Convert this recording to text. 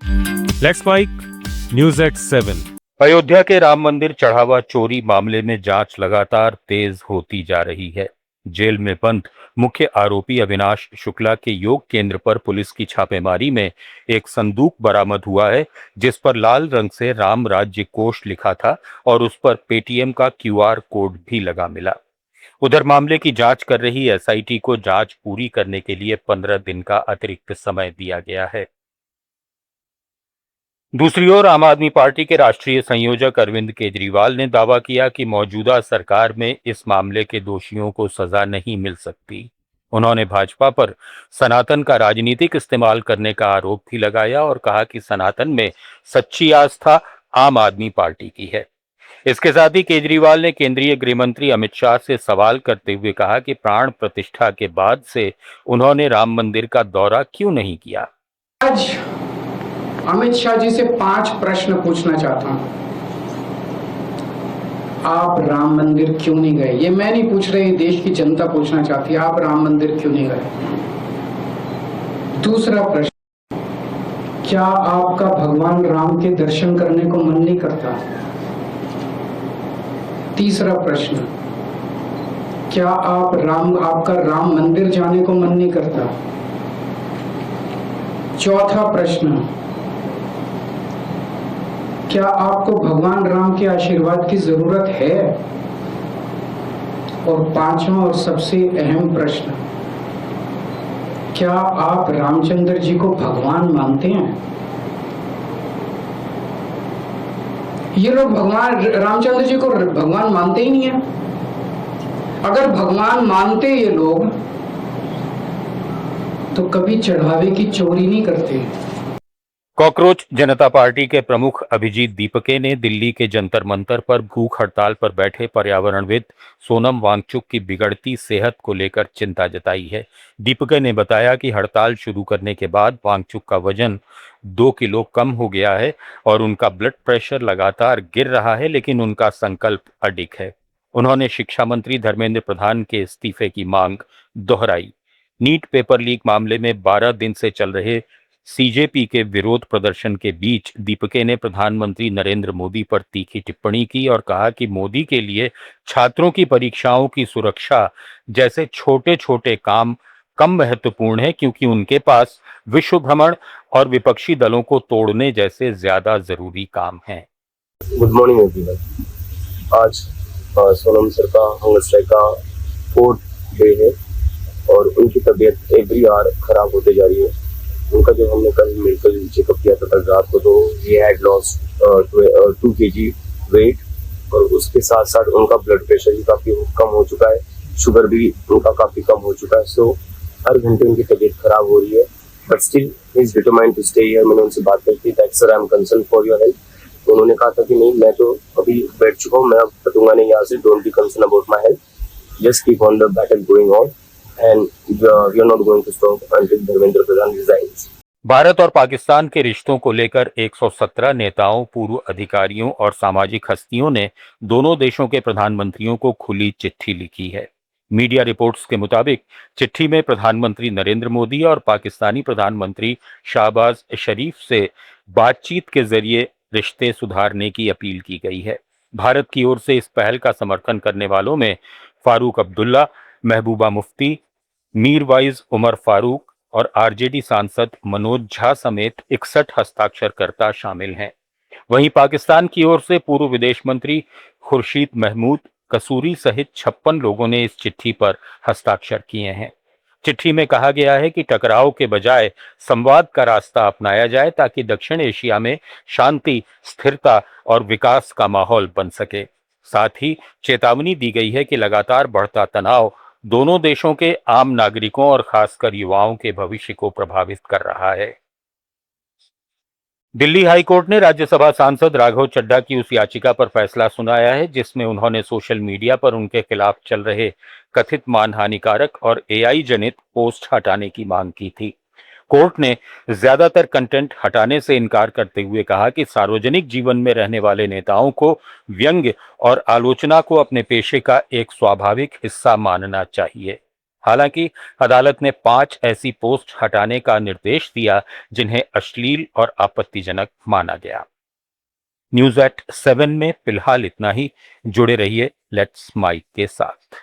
Let's make news at 7। Ayodhya के राम मंदिर चढ़ावा चोरी मामले में जांच लगातार तेज होती जा रही है। जेल में बंद मुख्य आरोपी अविनाश शुक्ला के योग केंद्र पर पुलिस की छापेमारी में एक संदूक बरामद हुआ है, जिस पर लाल रंग से राम राज्य कोष लिखा था और उस पर पेटीएम का क्यूआर कोड भी लगा मिला। उधर मामले की जांच कर रही एसआईटी को जांच पूरी करने के लिए 15 दिन का अतिरिक्त समय दिया गया है। दूसरी ओर आम आदमी पार्टी के राष्ट्रीय संयोजक अरविंद केजरीवाल ने दावा किया कि मौजूदा सरकार में इस मामले के दोषियों को सजा नहीं मिल सकती। उन्होंने भाजपा पर सनातन का राजनीतिक इस्तेमाल करने का आरोप भी लगाया और कहा कि सनातन में सच्ची आस्था आम आदमी पार्टी की है। इसके साथ ही केजरीवाल ने केंद्रीय गृह मंत्री अमित शाह से सवाल करते हुए कहा कि प्राण प्रतिष्ठा के बाद से उन्होंने राम मंदिर का दौरा क्यों नहीं किया। आज अमित शाह जी से 5 प्रश्न पूछना चाहता हूं। आप राम मंदिर क्यों नहीं गए? ये मैं नहीं पूछ रही, देश की जनता पूछना चाहती है, आप राम मंदिर क्यों नहीं गए? दूसरा प्रश्न, क्या आपका भगवान राम के दर्शन करने को मन नहीं करता? तीसरा प्रश्न, क्या आपका राम मंदिर जाने को मन नहीं करता? चौथा प्रश्न, क्या आपको भगवान राम के आशीर्वाद की जरूरत है? और पांचवा और सबसे अहम प्रश्न, क्या आप रामचंद्र जी को भगवान मानते हैं? ये लोग भगवान रामचंद्र जी को भगवान मानते ही नहीं है। अगर भगवान मानते ये लोग तो कभी चढ़ावे की चोरी नहीं करते। कॉकरोच जनता पार्टी के प्रमुख अभिजीत दीपके ने दिल्ली के जंतर मंतर पर भूख हड़ताल पर बैठे पर्यावरणविद सोनम वांगचुक की बिगड़ती सेहत को लेकर चिंता जताई है। दीपके ने बताया कि हड़ताल शुरू करने के बाद वांगचुक का वजन 2 किलो कम हो गया है और उनका ब्लड प्रेशर लगातार गिर रहा है, लेकिन उनका संकल्प अडिग है। उन्होंने शिक्षा मंत्री धर्मेंद्र प्रधान के इस्तीफे की मांग दोहराई। नीट पेपर लीक मामले में 12 दिन से चल रहे सीजेपी के विरोध प्रदर्शन के बीच दीपके ने प्रधानमंत्री नरेंद्र मोदी पर तीखी टिप्पणी की और कहा कि मोदी के लिए छात्रों की परीक्षाओं की सुरक्षा जैसे छोटे छोटे काम कम महत्वपूर्ण है, क्योंकि उनके पास विश्व भ्रमण और विपक्षी दलों को तोड़ने जैसे ज्यादा जरूरी काम हैं। Good morning everyone. आज सोनम सर का हंगर स्ट्राइक का 4th डे है और उनकी तबीयत एवरी आवर खराब होते जा रही है। उनका जो हमने कल मेडिकल चेकअप किया था कल रात को, तो he had loss 2 kg weight और उसके साथ साथ उनका ब्लड प्रेशर भी काफी कम हो चुका है, शुगर भी उनका काफी कम हो चुका है। सो हर घंटे उनकी तबीयत खराब हो रही है, but still he is determined to stay here. मैंने उनसे बात की that sir I am concern for your health, तो उन्होंने कहा था कि नहीं, मैं तो अभी बैठ चुका हूँ, मैं अब कटूंगा नहीं यहाँ से, don't be concern about my health, just keep on the battle going on and we are not going to stop until Dharmendra Pradhan resigns। Bharat और पाकिस्तान के रिश्तों को लेकर 117 नेताओं, पूर्व अधिकारियों और सामाजिक हस्तियों ने दोनों देशों के प्रधानमंत्रियों को खुली चिट्ठी लिखी है। मीडिया रिपोर्ट्स के मुताबिक चिट्ठी में प्रधानमंत्री नरेंद्र मोदी और पाकिस्तानी प्रधानमंत्री शाहबाज शरीफ से बातचीत के जरिए रिश्ते सुधारने की अपील की गई है। भारत की ओर से इस पहल का समर्थन करने वालों में फारूक अब्दुल्ला, महबूबा मुफ्ती, मीरवाइज उमर फारूक और आरजेडी सांसद मनोज झा समेत 61 हस्ताक्षरकर्ता शामिल हैं। वहीं पाकिस्तान की ओर से पूर्व विदेश मंत्री खुर्शीद महमूद कसूरी सहित 56 लोगों ने इस चिट्ठी पर हस्ताक्षर किए हैं। चिट्ठी में कहा गया है कि टकराव के बजाय संवाद का रास्ता अपनाया जाए ताकि दक्षिण एशिया में शांति, स्थिरता और विकास का माहौल बन सके। साथ ही चेतावनी दी गई है कि लगातार बढ़ता तनाव दोनों देशों के आम नागरिकों और खासकर युवाओं के भविष्य को प्रभावित कर रहा है। दिल्ली हाईकोर्ट ने राज्यसभा सांसद राघव चड्ढा की उस याचिका पर फैसला सुनाया है जिसमें उन्होंने सोशल मीडिया पर उनके खिलाफ चल रहे कथित मानहानिकारक और एआई जनित पोस्ट हटाने की मांग की थी। कोर्ट ने ज्यादातर कंटेंट हटाने से इनकार करते हुए कहा कि सार्वजनिक जीवन में रहने वाले नेताओं को व्यंग्य और आलोचना को अपने पेशे का एक स्वाभाविक हिस्सा मानना चाहिए। हालांकि अदालत ने 5 ऐसी पोस्ट हटाने का निर्देश दिया जिन्हें अश्लील और आपत्तिजनक माना गया। न्यूज़ एट 7 में फिलहाल इतना ही। जुड़े रहिए लेट्स माइक के साथ।